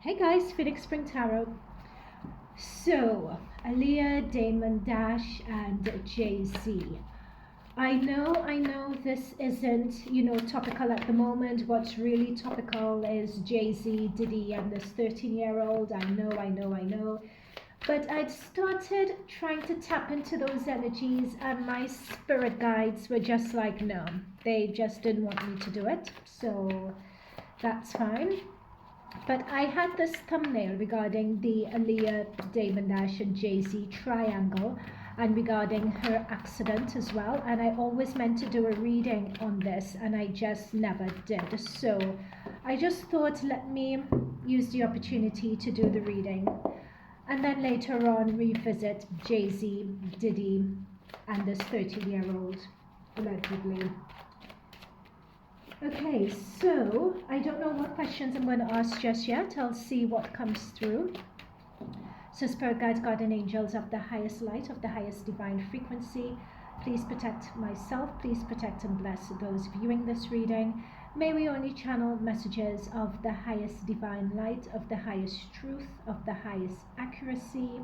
Hey guys, Phoenix Spring Tarot. So, Aaliyah, Damon, Dash, and Jay Z. I know this isn't, topical at the moment. What's really topical is Jay Z, Diddy, and this 13-year-old. I know. But I'd started trying to tap into those energies, and my spirit guides were just like, no, they just didn't want me to do it. So, that's fine. But I had this thumbnail regarding the Aaliyah, Damon Dash, and Jay Z triangle, and regarding her accident as well. And I always meant to do a reading on this, and I just never did. So I just thought, let me use the opportunity to do the reading, and then later on revisit Jay Z, Diddy, and this 13-year-old, allegedly. Okay, so I don't know what questions I'm going to ask just yet. I'll see what comes through. So spirit guides, guardian angels of the highest light, of the highest divine frequency, please protect myself, please protect and bless those viewing this reading. May we only channel messages of the highest divine light, of the highest truth, of the highest accuracy.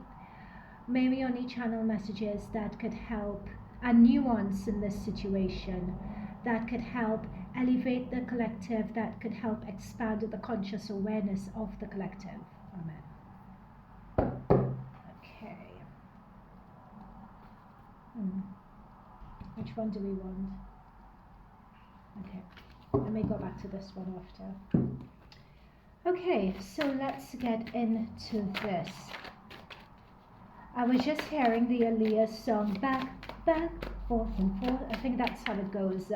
May we only channel messages that could help and nuance in this situation, that could help elevate the collective, that could help expand the conscious awareness of the collective. Amen. Okay. Which one do we want? Okay. Let me go back to this one after. Okay, so let's get into this. I was just hearing the Aaliyah song, back, forth and forth. I think that's how it goes.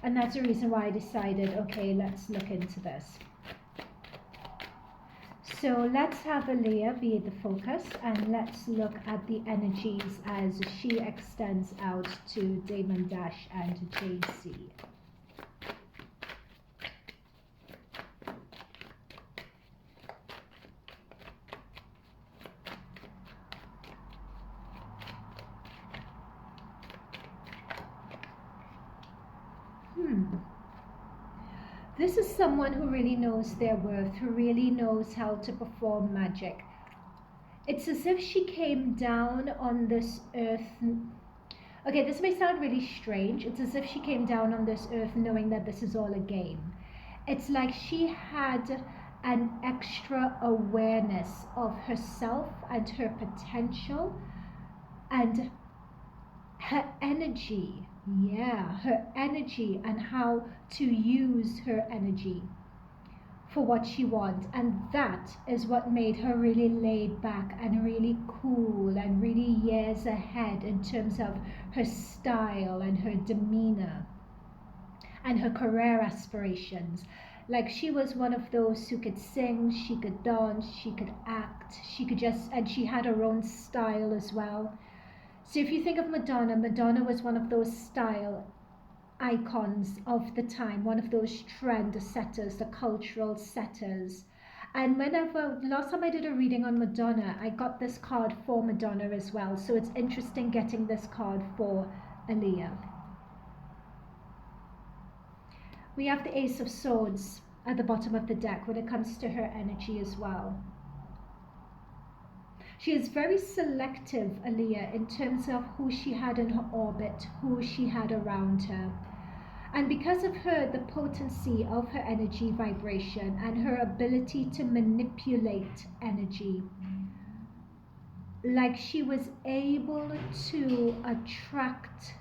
And that's the reason why I decided, okay, let's look into this. So let's have Aaliyah be the focus, and let's look at the energies as she extends out to Damon Dash and Jay Z. This is someone who really knows their worth, who really knows how to perform magic. It's as if she came down on this earth. Okay, this may sound really strange. It's as if she came down on this earth knowing that this is all a game. It's like she had an extra awareness of herself and her potential and her energy. Yeah, her energy and how to use her energy for what she wants. And that is what made her really laid back and really cool and really years ahead in terms of her style and her demeanor and her career aspirations. Like, she was one of those who could sing, she could dance, she could act, and she had her own style as well. So if you think of Madonna, Madonna was one of those style icons of the time, one of those trend setters, the cultural setters. And last time I did a reading on Madonna, I got this card for Madonna as well. So it's interesting getting this card for Aaliyah. We have the Ace of Swords at the bottom of the deck when it comes to her energy as well. She is very selective, Aaliyah, in terms of who she had in her orbit, who she had around her. And because of her, the potency of her energy vibration and her ability to manipulate energy, like she was able to attract.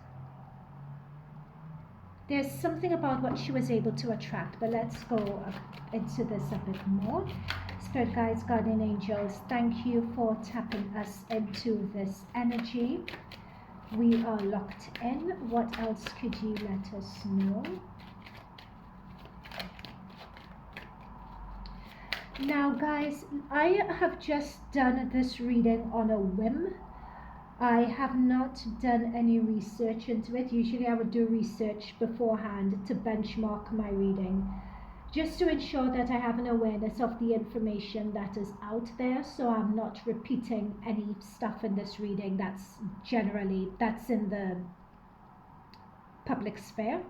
There's something about what she was able to attract, but let's go into this a bit more. Spirit guides, guardian angels, thank you for tapping us into this energy. We are locked in. What else could you let us know? Now guys, I have just done this reading on a whim. I have not done any research into it. Usually I would do research beforehand to benchmark my reading, just to ensure that I have an awareness of the information that is out there, so I'm not repeating any stuff in this reading that's in the public sphere.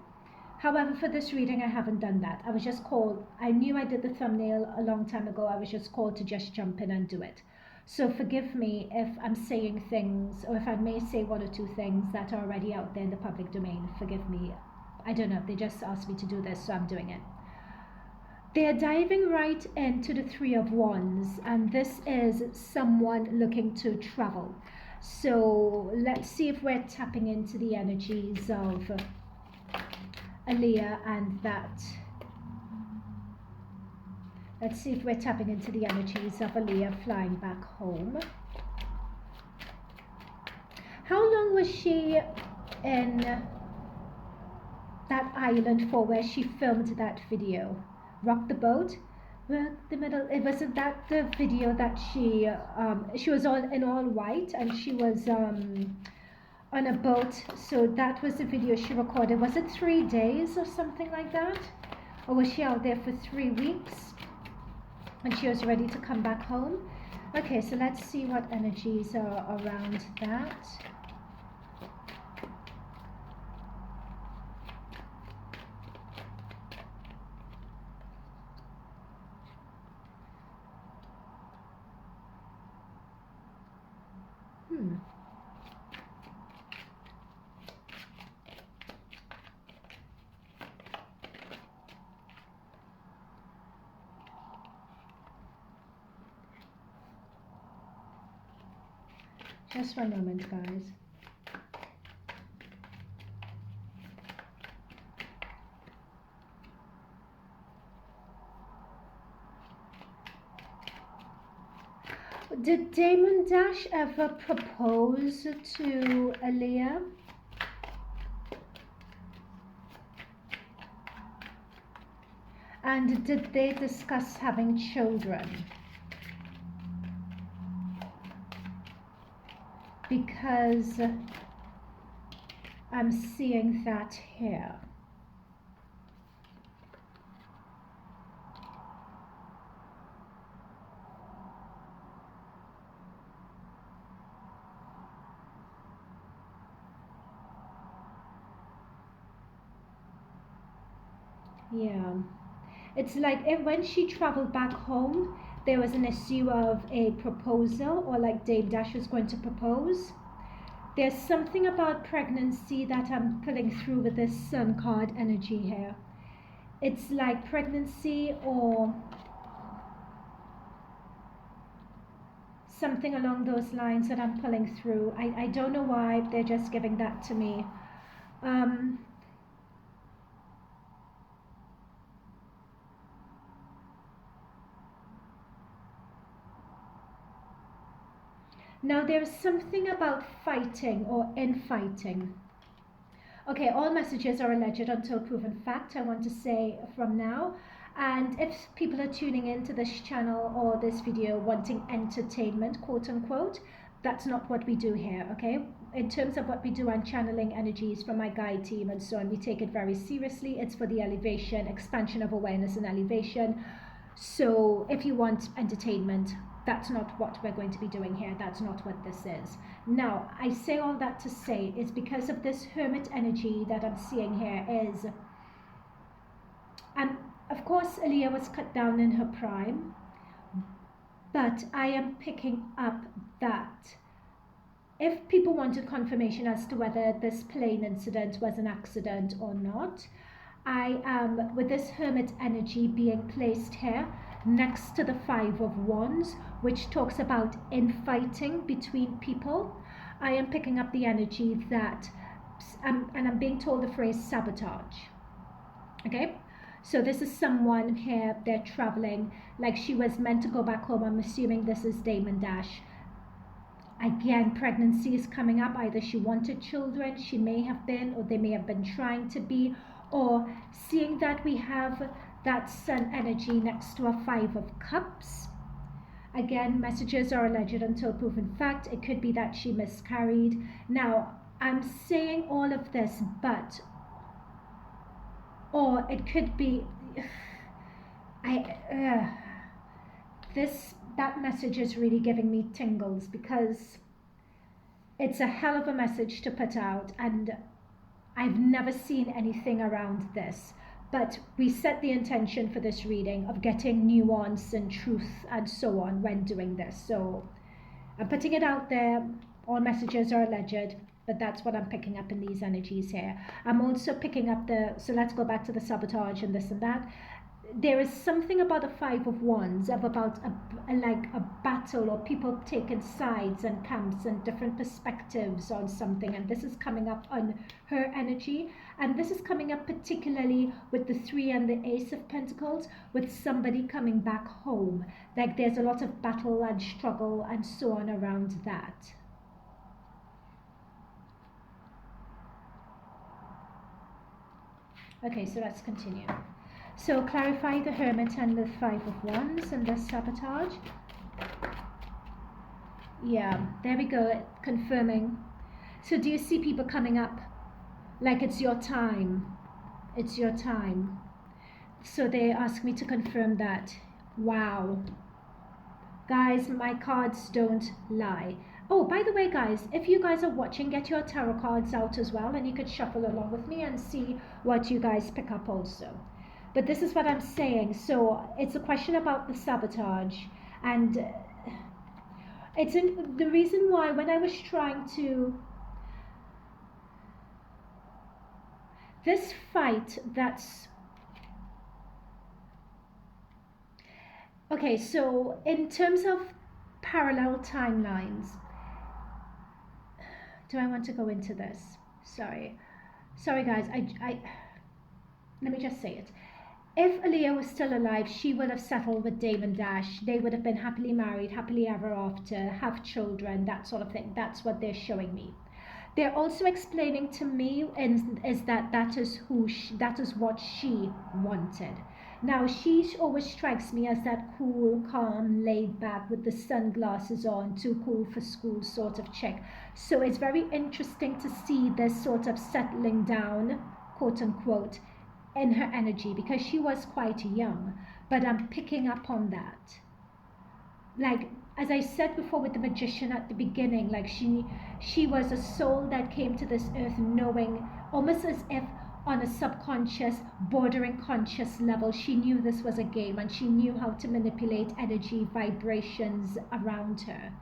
However, for this reading, I haven't done that. I was just called, I knew I did the thumbnail a long time ago. I was just called to just jump in and do it. So forgive me if I'm saying things, or if I may say one or two things that are already out there in the public domain. Forgive me. I don't know. They just asked me to do this, so I'm doing it. They are diving right into the Three of Wands, and this is someone looking to travel. So let's see if we're tapping into the energies of Aaliyah and that. Let's see if we're tapping into the energies of Aaliyah flying back home. How long was she in that island for where she filmed that video? Rock the boat? The middle. It wasn't that the video that she was all in all white, and she was on a boat. So that was the video she recorded. Was it 3 days or something like that? Or was she out there for 3 weeks and she was ready to come back home? Okay, so let's see what energies are around that. Just one moment, guys. Did Damon Dash ever propose to Aaliyah? And did they discuss having children? Because I'm seeing that here. Yeah. It's like when she traveled back home, there was an issue of a proposal, or like Dame Dash was going to propose. There's something about pregnancy that I'm pulling through with this Sun card energy here. It's like pregnancy or something along those lines that I'm pulling through. I don't know why, they're just giving that to me. Now there's something about fighting or infighting. Okay, all messages are alleged until proven fact, I want to say from now. And if people are tuning into this channel or this video wanting entertainment, quote unquote, that's not what we do here, okay? In terms of what we do on channeling energies from my guide team and so on, we take it very seriously. It's for the elevation, expansion of awareness and elevation. So if you want entertainment, that's not what we're going to be doing here. That's not what this is. Now, I say all that to say is because of this hermit energy that I'm seeing here is, and of course, Aaliyah was cut down in her prime, but I am picking up that if people wanted confirmation as to whether this plane incident was an accident or not, I am, with this hermit energy being placed here next to the Five of Wands, which talks about infighting between people, I am picking up the energy that, and I'm being told the phrase sabotage. Okay? So this is someone here, they're traveling, like she was meant to go back home. I'm assuming this is Damon Dash. Again, pregnancy is coming up. Either she wanted children, she may have been, or they may have been trying to be, or seeing that we have that Sun energy next to a Five of Cups. Again, messages are alleged until proven fact. It could be that she miscarried. Now, I'm saying all of this, but, or it could be, that message is really giving me tingles because it's a hell of a message to put out, and I've never seen anything around this. But we set the intention for this reading of getting nuance and truth and so on when doing this. So I'm putting it out there. All messages are alleged, but that's what I'm picking up in these energies here. I'm also picking up so let's go back to the sabotage and this and that. There is something about the Five of Wands, of about like a battle, or people taking sides and camps and different perspectives on something, and this is coming up on her energy, and this is coming up particularly with the Three and the Ace of Pentacles, with somebody coming back home. Like there's a lot of battle and struggle and so on around that. Okay, so let's continue. So clarify the Hermit and the Five of Wands and the sabotage. Yeah, there we go, confirming. So do you see people coming up like it's your time? It's your time. So they ask me to confirm that. Wow. Guys, my cards don't lie. Oh, by the way, guys, if you guys are watching, get your tarot cards out as well, and you could shuffle along with me and see what you guys pick up also. But this is what I'm saying. So it's a question about the sabotage, and the reason why when I was trying to this fight that's okay. So in terms of parallel timelines, do I want to go into this? Sorry guys, I let me just say it. If Aaliyah was still alive, she would have settled with Damon Dash. They would have been happily married, happily ever after, have children, that sort of thing. That's what they're showing me. They're also explaining to me is that is what she wanted. Now, she always strikes me as that cool, calm, laid back with the sunglasses on, too cool for school sort of chick. So it's very interesting to see this sort of settling down, quote unquote, in her energy, because she was quite young, but I'm picking up on that. Like as I said before with the magician at the beginning, like she was a soul that came to this earth knowing, almost as if on a subconscious, bordering conscious level, she knew this was a game, and she knew how to manipulate energy vibrations around her.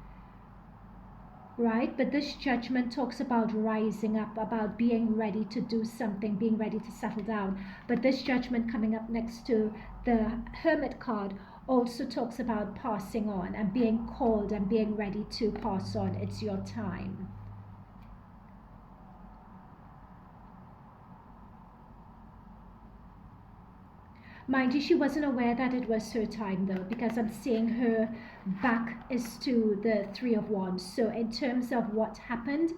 Right? But this judgment talks about rising up, about being ready to do something, being ready to settle down. But this judgment coming up next to the Hermit card also talks about passing on and being called and being ready to pass on. It's your time. Mind you, she wasn't aware that it was her time though, because I'm seeing her back is to the Three of Wands. So in terms of what happened,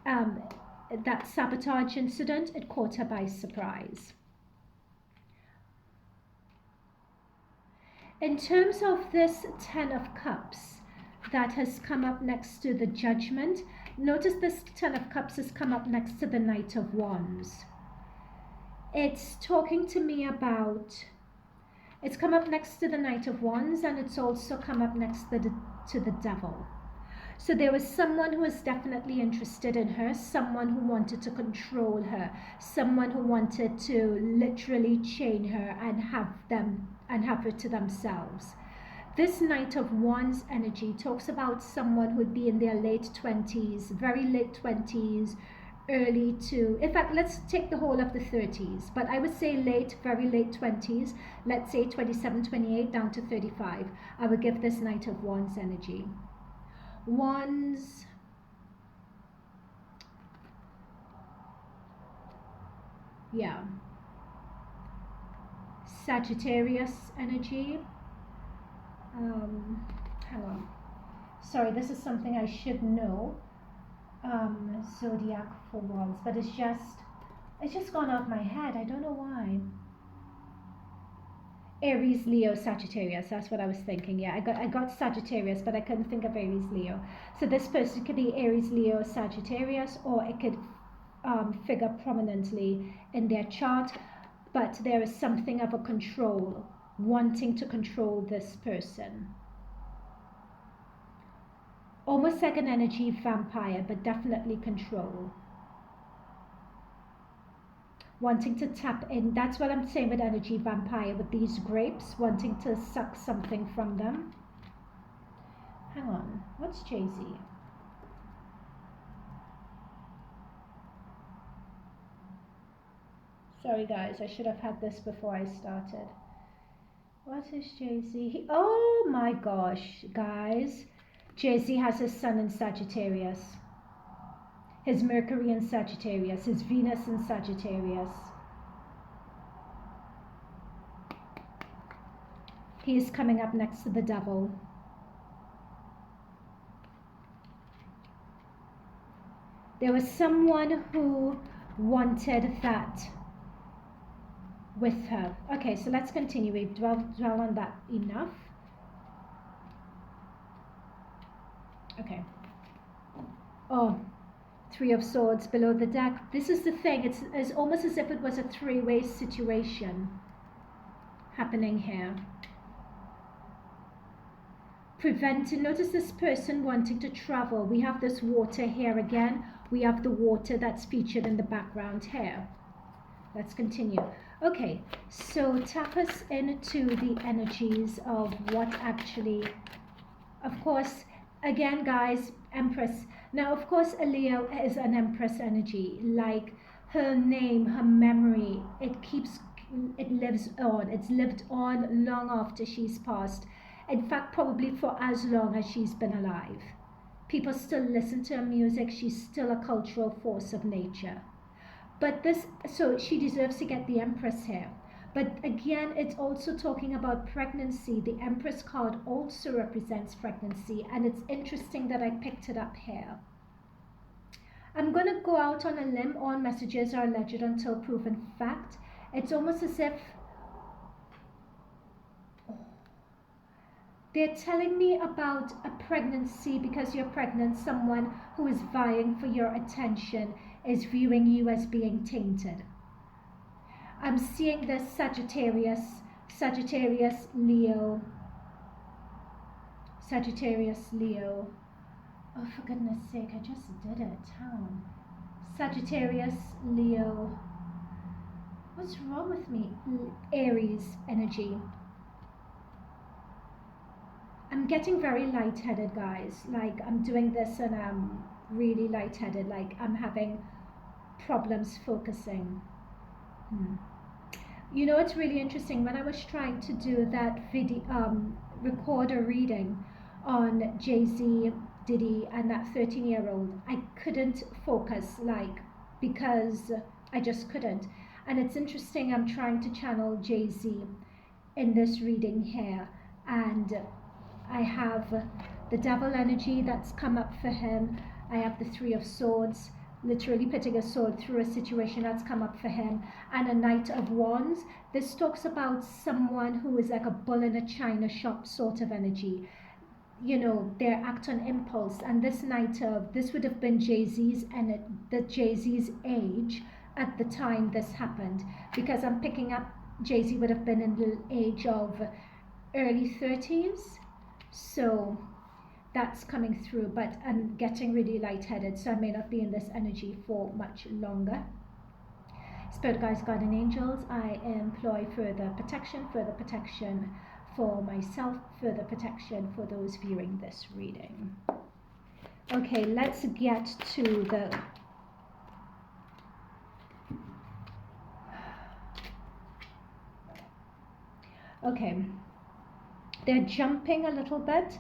that sabotage incident, it caught her by surprise. In terms of this Ten of Cups that has come up next to the Judgment, notice this Ten of Cups has come up next to the Knight of Wands. It's talking to me about, it's come up next to the Knight of Wands, and it's also come up next to the Devil. So there was someone who was definitely interested in her, someone who wanted to control her, someone who wanted to literally chain her and have her to themselves. This Knight of Wands energy talks about someone who would be in their late 20s, very late 20s, early to, in fact, let's take the whole of the 30s, but I would say late, very late 20s, let's say 27, 28 down to 35. I would give this Knight of Wands energy. Wands, yeah, Sagittarius energy. Hang on, sorry, this is something I should know. Zodiac for Wands, but it's just gone off my head. I don't know why. Aries, Leo, Sagittarius. That's what I was thinking. Yeah, I got Sagittarius, but I couldn't think of Aries, Leo. So this person could be Aries, Leo, Sagittarius, or it could figure prominently in their chart. But there is something of a control, wanting to control this person. Almost like an energy vampire, but definitely control. wanting to tap in. That's what I'm saying with energy vampire, with these grapes, wanting to suck something from them. Hang on, what's Jay Z? Sorry guys, I should have had this before I started. What is Jay Z? Oh my gosh, guys. Jay Z has his sun in Sagittarius, his Mercury in Sagittarius, his Venus in Sagittarius. He is coming up next to the devil. There was someone who wanted that with her. Okay, so let's continue. We've dwell on that enough. Okay. Oh, Three of Swords below the deck. This is the thing. It's almost as if it was a three-way situation happening here. Notice this person wanting to travel. We have this water here again. We have the water that's featured in the background here. Let's continue. Okay, so tap us into the energies of what actually, of course, again, guys, Empress. Now, of course, Aaliyah is an Empress energy. Like her name, her memory, it lives on. It's lived on long after she's passed. In fact, probably for as long as she's been alive. People still listen to her music. She's still a cultural force of nature. But so she deserves to get the Empress here. But again, it's also talking about pregnancy. The Empress card also represents pregnancy, and it's interesting that I picked it up here. I'm going to go out on a limb. All messages are alleged until proven fact. It's almost as if they're telling me about a pregnancy because you're pregnant. Someone who is vying for your attention is viewing you as being tainted. I'm seeing this Sagittarius, Leo. Oh, for goodness sake, I just did it. How? Sagittarius, Leo. What's wrong with me? Aries energy. I'm getting very lightheaded, guys. Like, I'm doing this and I'm really lightheaded. Like, I'm having problems focusing. You know, it's really interesting. When I was trying to do that video, record a reading on Jay Z, Diddy, and that 13-year-old, I couldn't focus, like, because I just couldn't. And it's interesting, I'm trying to channel Jay Z in this reading here, and I have the devil energy that's come up for him. I have the Three of Swords, literally putting a sword through a situation that's come up for him, and a Knight of Wands. This talks about someone who is like a bull in a china shop sort of energy. You know, they act on impulse, and this this would have been Jay Z's, and Jay Z's age at the time this happened, because I'm picking up Jay Z would have been in the age of early 30s, so that's coming through. But I'm getting really lightheaded, so I may not be in this energy for much longer. Spirit guides, guardian angels, I employ further protection for myself, further protection for those viewing this reading. Okay, let's get to the okay, they're jumping a little bit.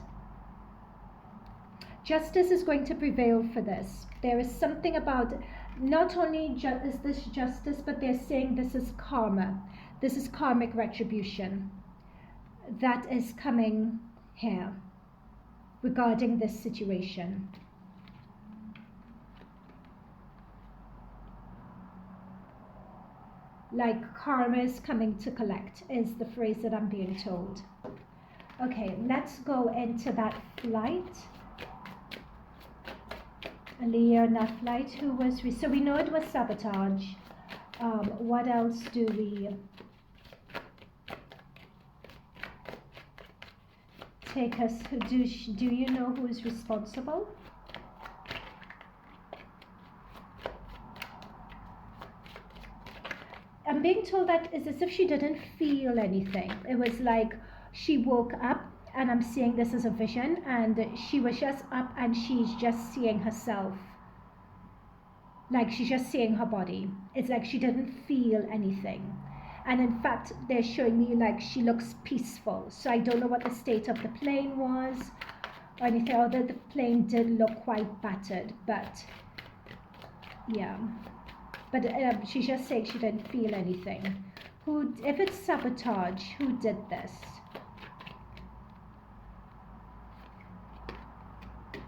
Justice is going to prevail for this. There is something about, not only is this justice, but they're saying this is karma. This is karmic retribution that is coming here regarding this situation. Like karma is coming to collect is the phrase that I'm being told. Okay, let's go into that flight. Aaliyah in that flight, who was so we know it was sabotage. What else do we take us? Do you know who is responsible? I'm being told that it's as if she didn't feel anything. It was like she woke up, and I'm seeing this as a vision, and she was just up and she's just seeing herself. Like she's just seeing her body. It's like she didn't feel anything. And in fact, they're showing me like she looks peaceful. So I don't know what the state of the plane was or anything, although the plane did look quite battered. But yeah. But she's just saying she didn't feel anything. Who, if it's sabotage, who did this?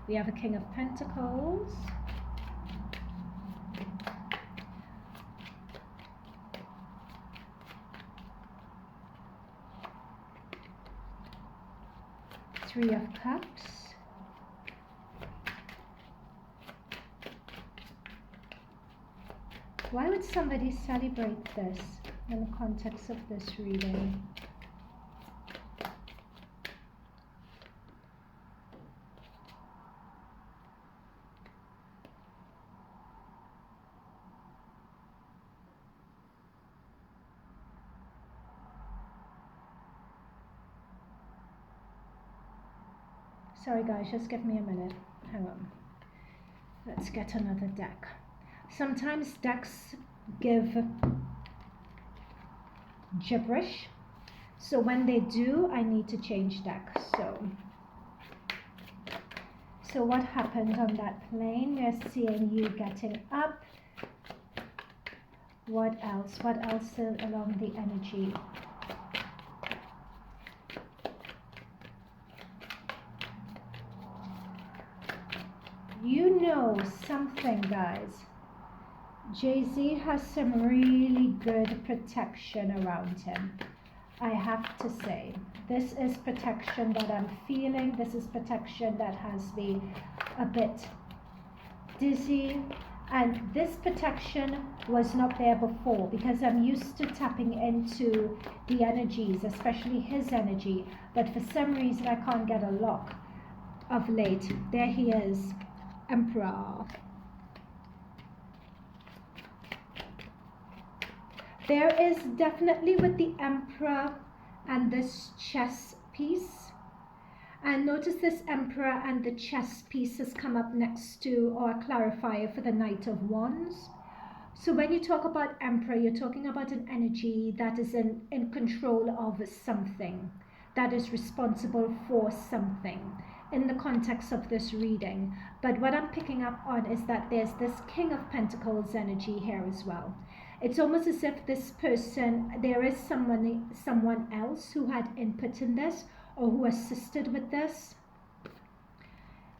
We have a King of Pentacles. Three of Cups. Why would somebody celebrate this in the context of this reading? Sorry guys, just give me a minute. Hang on. Let's get another deck. Sometimes decks give gibberish. So when they do, I need to change deck. So what happened on that plane? We're seeing you getting up. What else? What else along the energy? You know something, guys. Jay Z has some really good protection around him. I have to say, this is protection that I'm feeling. This is protection that has me a bit dizzy. And this protection was not there before because I'm used to tapping into the energies, especially his energy. But for some reason, I can't get a lock of late. There he is. Emperor. There is definitely with the Emperor and this chess piece. And notice this Emperor and the chess piece has come up next to or a clarifier for the Knight of Wands. So when you talk about Emperor, you're talking about an energy that is in control of something, that is responsible for something in the context of this reading. But what I'm picking up on is that there's this King of Pentacles energy here as well. It's almost as if this person, there is someone else who had input in this or who assisted with this.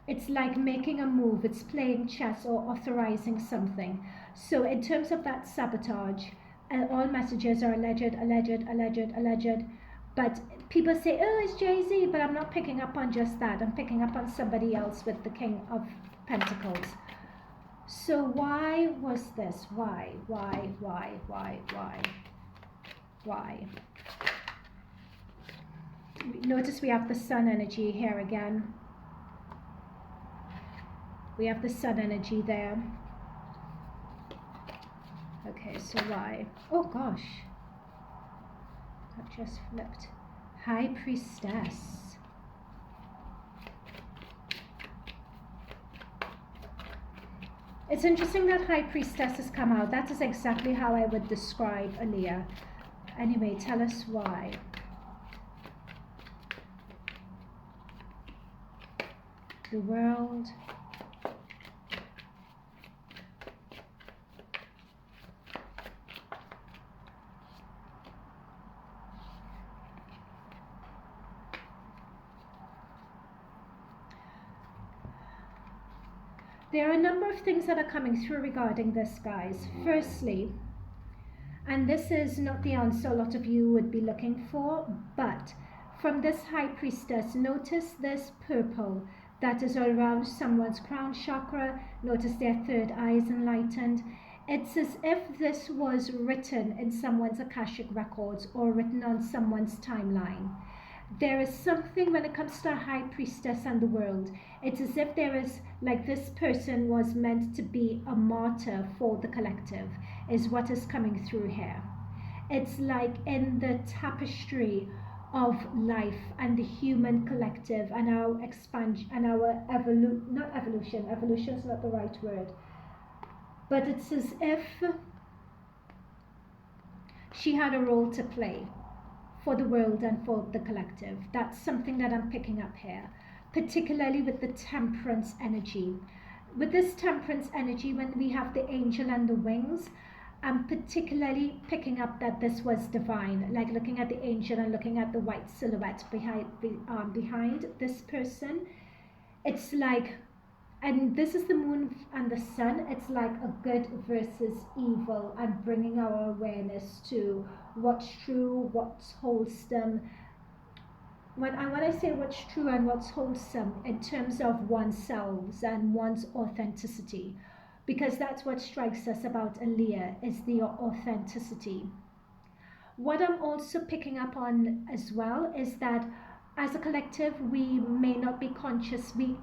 It's like making a move, it's playing chess or authorizing something. So in terms of that sabotage, all messages are alleged, but people say, oh, it's Jay Z, but I'm not picking up on just that. I'm picking up on somebody else with the King of Pentacles. So why was this? Why? Notice we have the Sun energy here again. We have the Sun energy there. Okay, so why? Oh gosh. That just flipped. High Priestess. It's interesting that High Priestess has come out. That is exactly how I would describe Aaliyah. Anyway, tell us why. The World. There are a number of things that are coming through regarding this, guys. Firstly, and this is not the answer a lot of you would be looking for, but from this High Priestess, notice this purple that is all around someone's crown chakra. Notice their third eye is enlightened. It's as if this was written in someone's Akashic records or written on someone's timeline. There is something when it comes to a High Priestess and the world. It's as if there is, like, this person was meant to be a martyr for the collective, is what is coming through here. It's like in the tapestry of life and the human collective and our expansion and our not evolution, evolution is not the right word, but it's as if she had a role to play for the world and for the collective. That's something that I'm picking up here, particularly with the temperance energy. With this temperance energy, when we have the angel and the wings, I'm particularly picking up that this was divine, like looking at the angel and looking at the white silhouette behind this person. It's like, and this is the moon and the sun, it's like a good versus evil and bringing our awareness to what's true, what's wholesome. When I say what's true and what's wholesome in terms of oneself and one's authenticity, because that's what strikes us about Aaliyah, is the authenticity. What I'm also picking up on as well is that as a collective, we may not be conscious, we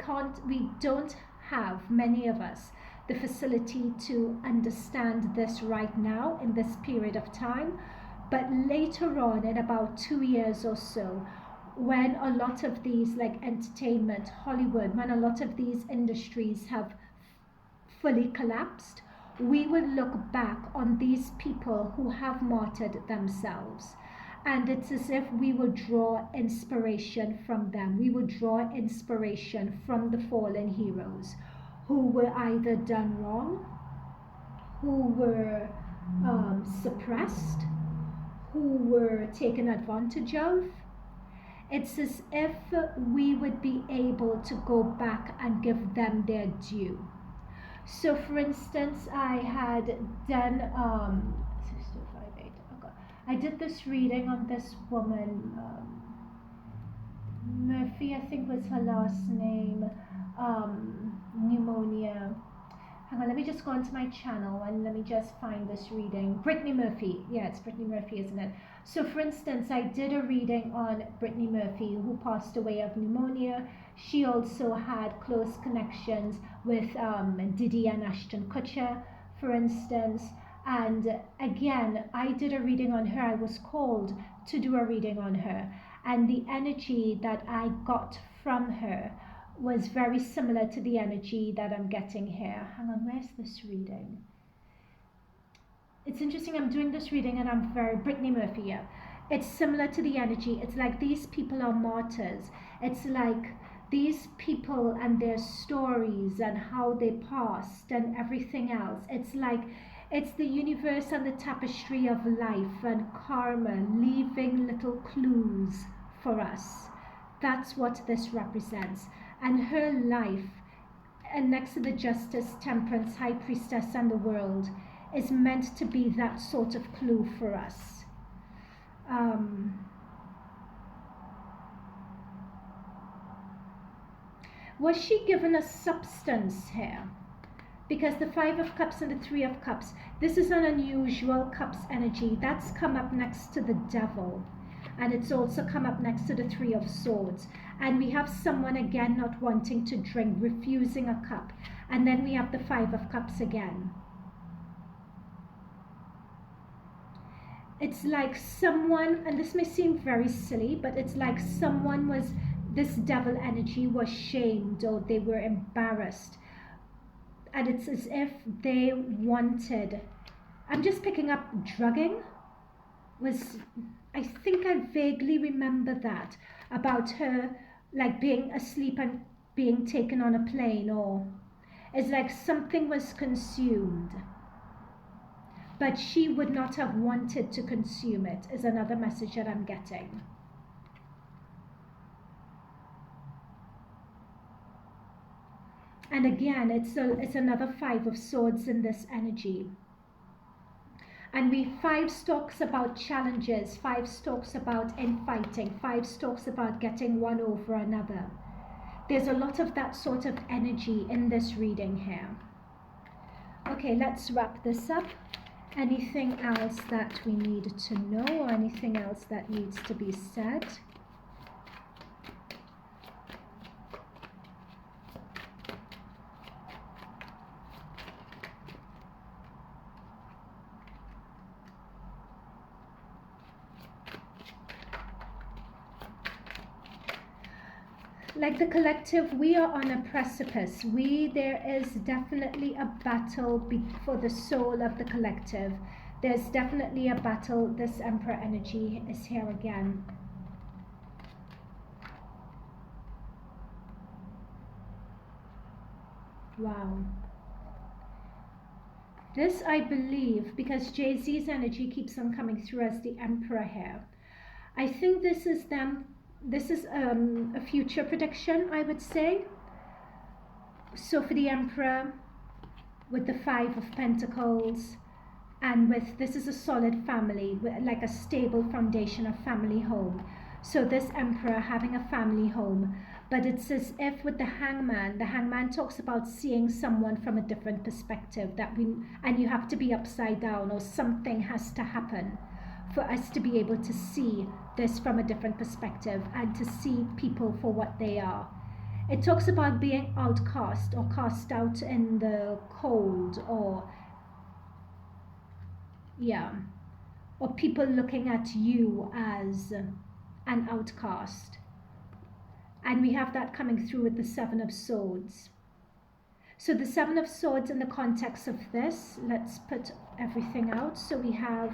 don't have, many of us, the facility to understand this right now in this period of time. But later on, in about 2 years or so, when a lot of these, like entertainment, Hollywood, when a lot of these industries have fully collapsed, we would look back on these people who have martyred themselves. And it's as if we would draw inspiration from them. We would draw inspiration from the fallen heroes who were either done wrong, who were suppressed, who were taken advantage of. It's as if we would be able to go back and give them their due. So, for instance, I had done 6258. Okay. I did this reading on this woman, Murphy, I think was her last name, pneumonia. Hang on, let me just go onto my channel and let me just find this reading. Brittany Murphy. Yeah, it's Brittany Murphy, isn't it? So, for instance, I did a reading on Brittany Murphy, who passed away of pneumonia. She also had close connections with Diddy and Ashton Kutcher, for instance. And again, I did a reading on her. I was called to do a reading on her. And the energy that I got from her was very similar to the energy that I'm getting here. Hang on, where's this reading? It's interesting, I'm doing this reading and I'm very, Brittany Murphy, yeah. It's similar to the energy. It's like these people are martyrs. It's like these people and their stories and how they passed and everything else. It's like, it's the universe and the tapestry of life and karma leaving little clues for us. That's what this represents. And her life, and next to the justice, temperance, high priestess, and the world, is meant to be that sort of clue for us. Was she given a substance here? Because the 5 of Cups and the 3 of Cups, this is an unusual Cups energy. That's come up next to the Devil. And it's also come up next to the 3 of Swords. And we have someone again not wanting to drink, refusing a cup. And then we have the 5 of Cups again. It's like someone, and this may seem very silly, but it's like someone was, this devil energy was shamed or they were embarrassed. And it's as if they wanted, I'm just picking up drugging, was, I think I vaguely remember that, about her like being asleep and being taken on a plane, or it's like something was consumed. But she would not have wanted to consume it, is another message that I'm getting. And again, it's another 5 of Swords in this energy. And 5 talks about challenges, 5 talks about infighting, 5 talks about getting one over another. There's a lot of that sort of energy in this reading here. Okay, let's wrap this up. Anything else that we need to know, or anything else that needs to be said? Like the collective, we are on a precipice. There is definitely a battle for the soul of the collective. There's definitely a battle. This Emperor energy is here again. Wow. This, I believe, because Jay Z's energy keeps on coming through as the Emperor here. I think this is them. This is a future prediction, I would say. So for the Emperor, with the Five of Pentacles, and with, this is a solid family, like a stable foundation of family home. So this Emperor having a family home, but it's as if with the Hangman talks about seeing someone from a different perspective, and you have to be upside down, or something has to happen for us to be able to see this from a different perspective and to see people for what they are. It talks about being outcast or cast out in the cold, or or people looking at you as an outcast. And we have that coming through with the Seven of Swords. So the Seven of Swords in the context of this, let's put everything out. So we have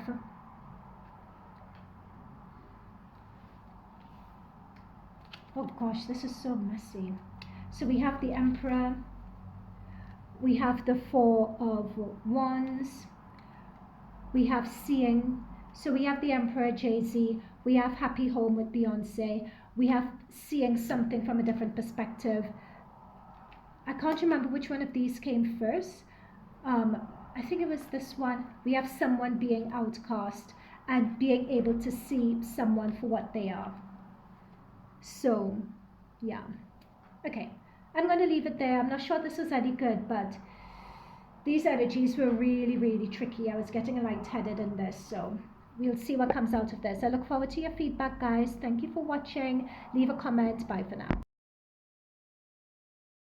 oh gosh, this is so messy. So we have the Emperor, we have the Four of Wands, we have seeing. So we have the Emperor, Jay Z, we have happy home with Beyonce, we have seeing something from a different perspective. I can't remember which one of these came first. I think it was this one. We have someone being outcast and being able to see someone for what they are. So, yeah. Okay, I'm going to leave it there. I'm not sure this was any good, but these energies were really, really tricky. I was getting lightheaded in this, so we'll see what comes out of this. I look forward to your feedback, guys. Thank you for watching. Leave a comment. Bye for now.